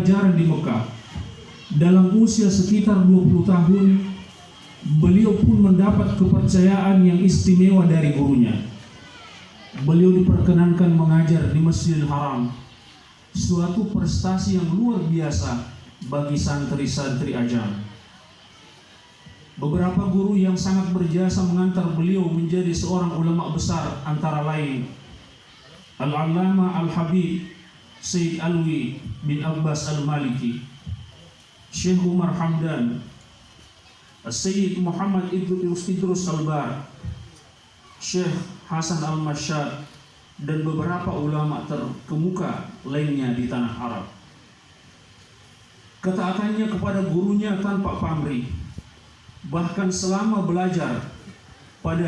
pelajaran di Mekah. Dalam usia sekitar 20 tahun, beliau pun mendapat kepercayaan yang istimewa dari gurunya. Beliau diperkenankan mengajar di Masjidil Haram, suatu prestasi yang luar biasa bagi santri-santri ajam. Beberapa guru yang sangat berjasa mengantar beliau menjadi seorang ulama besar antara lain Al-Allama Al-Habib Sayyid Alwi bin Abbas Al-Maliki, Syekh Umar Hamdan, Sayyid Muhammad Idrus Al-Bar, Syekh Hasan Al-Mashad, dan beberapa ulama terkemuka lainnya di tanah Arab. Ketaatannya kepada gurunya tanpa pamrih, bahkan selama belajar pada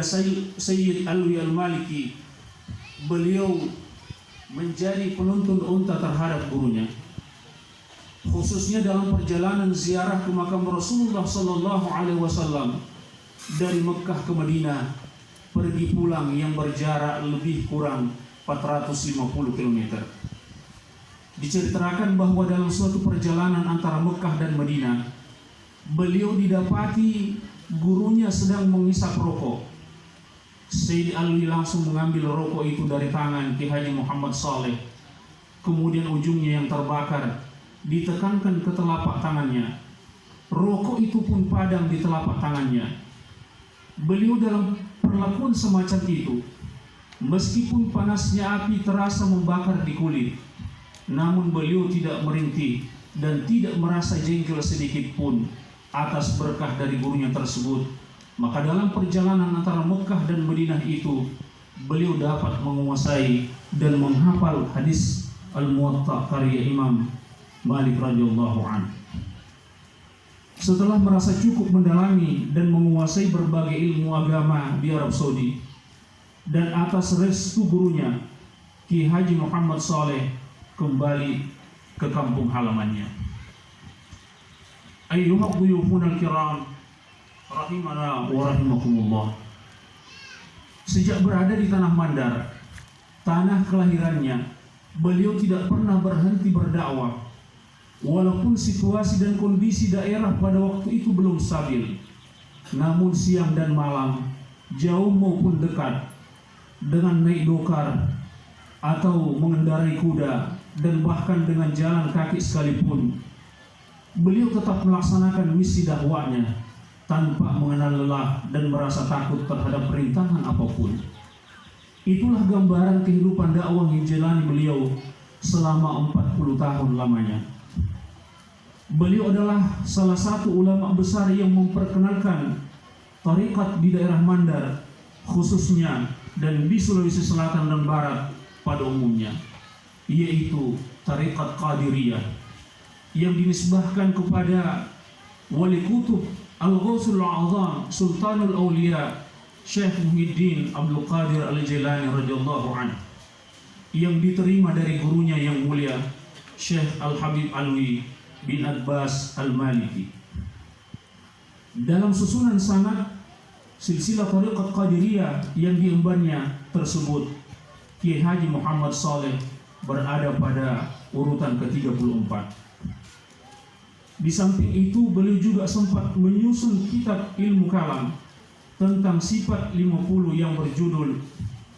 Sayyid Alwi Al-Maliki, beliau menjadi penuntun unta terhadap gurunya, khususnya dalam perjalanan ziarah ke makam Rasulullah SAW dari Mekah ke Madinah, pergi pulang yang berjarak lebih kurang 450 km. Diceritakan bahwa dalam suatu perjalanan antara Mekah dan Madinah, beliau didapati gurunya sedang menghisap rokok. Sayyid Alwi langsung mengambil rokok itu dari tangan Ki Haji Muhammad Saleh. Kemudian ujungnya yang terbakar ditekankan ke telapak tangannya. Rokok itu pun padam di telapak tangannya. Beliau dalam perlakuan semacam itu, meskipun panasnya api terasa membakar di kulit, namun beliau tidak merintih dan tidak merasa jengkel sedikit pun atas berkah dari gurunya tersebut. Maka dalam perjalanan antara Mekah dan Madinah itu, beliau dapat menguasai dan menghafal hadis Al-Muwatta karya Imam Malik radhiyallahu anhu. Setelah merasa cukup mendalami dan menguasai berbagai ilmu agama di Arab Saudi, dan atas restu gurunya, Ki Haji Muhammad Saleh kembali ke kampung halamannya. Ayyuhal dhuyufun al-kiram, rahimana wa rahimakumullah. Sejak berada di tanah Mandar, tanah kelahirannya, beliau tidak pernah berhenti berdakwah. Walaupun situasi dan kondisi daerah pada waktu itu belum stabil, namun siang dan malam, jauh maupun dekat, dengan naik dokar atau mengendarai kuda, dan bahkan dengan jalan kaki sekalipun, beliau tetap melaksanakan misi dakwahnya tanpa mengenal lelah dan merasa takut terhadap perintangan apapun. Itulah gambaran kehidupan dakwah yang dijalani beliau selama 40 tahun lamanya. Beliau adalah salah satu ulama besar yang memperkenalkan tarekat di daerah Mandar khususnya dan di Sulawesi Selatan dan Barat pada umumnya, yaitu tarekat Qadiriyah yang dinisbahkan kepada Wali Kutub Al-Ghawsul A'zam Sultanul Awliya Syekh Muhyiddin Abdul Qadir Al-Jilani radhiyallahu anhu, yang diterima dari gurunya yang mulia Syekh Al-Habib Alwi bin Abbas Al-Maliki. Dalam susunan sanad silsilah tarekat Qadiriyah yang diembannya tersebut, Ki Haji Muhammad Saleh berada pada urutan ke-34. Di samping itu, beliau juga sempat menyusun kitab ilmu kalam tentang sifat 50 yang berjudul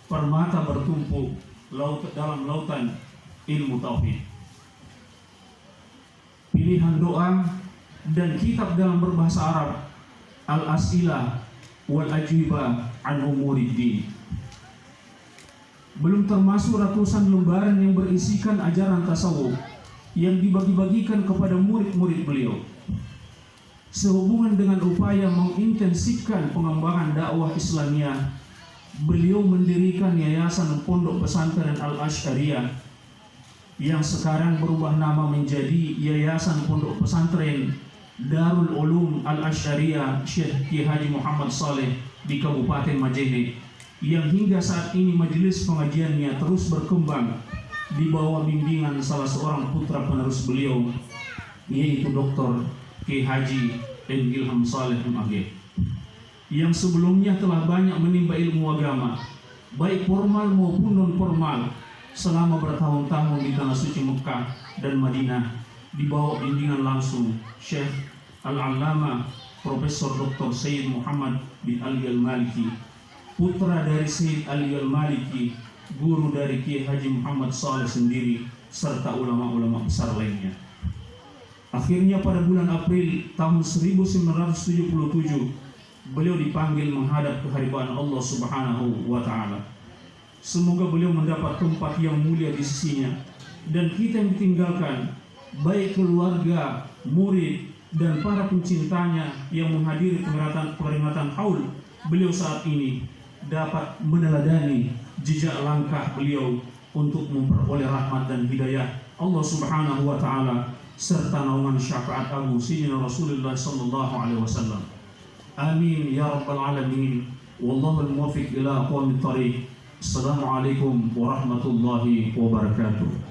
Permata Bertumpuk dalam Lautan Ilmu Tauhid. Pilihan doa dan kitab dalam berbahasa Arab Al-As'ilah wal Ajwibah an Umuriddin. Belum termasuk ratusan lembaran yang berisikan ajaran tasawuf yang dibagi-bagikan kepada murid-murid beliau. Sehubungan dengan upaya mengintensifkan pengembangan dakwah Islamiyah, beliau mendirikan Yayasan Pondok Pesantren Al-Asy'ariyah yang sekarang berubah nama menjadi Yayasan Pondok Pesantren Darul Ulum Al-Asy'ariyah Syekh Ki Haji Muhammad Saleh di Kabupaten Majene, yang hingga saat ini majelis pengajiannya terus berkembang di bawah bimbingan salah seorang putra penerus beliau, yaitu Dr. Ki Haji Ilham Saleh MAG, yang sebelumnya telah banyak menimba ilmu agama baik formal maupun non formal selama bertahun-tahun di tanah suci Mekah dan Madinah, di bawah bimbingan langsung Syekh Al-Allamah Profesor Dr. Sayyid Muhammad bin Ali Al-Maliki, putra dari Sayyid Ali Al-Maliki, guru dari Kiai Haji Muhammad Saleh sendiri, serta ulama-ulama besar lainnya. Akhirnya pada bulan April tahun 1977 beliau dipanggil menghadap kehadiran Allah Subhanahu wa Ta'ala. Semoga beliau mendapat tempat yang mulia di sisinya, dan kita yang ditinggalkan, baik keluarga, murid, dan para pencintanya yang menghadiri peringatan haul beliau saat ini, dapat meneladani jejak langkah beliau untuk memperoleh rahmat dan hidayah Allah Subhanahu wa Ta'ala serta naungan syafaat agung Sayyidina Rasulullah sallallahu alaihi wasallam. Amin ya rabbal alamin. Wallahu al-muwaffiq ila aqwamit thariq. Assalamualaikum warahmatullahi wabarakatuh.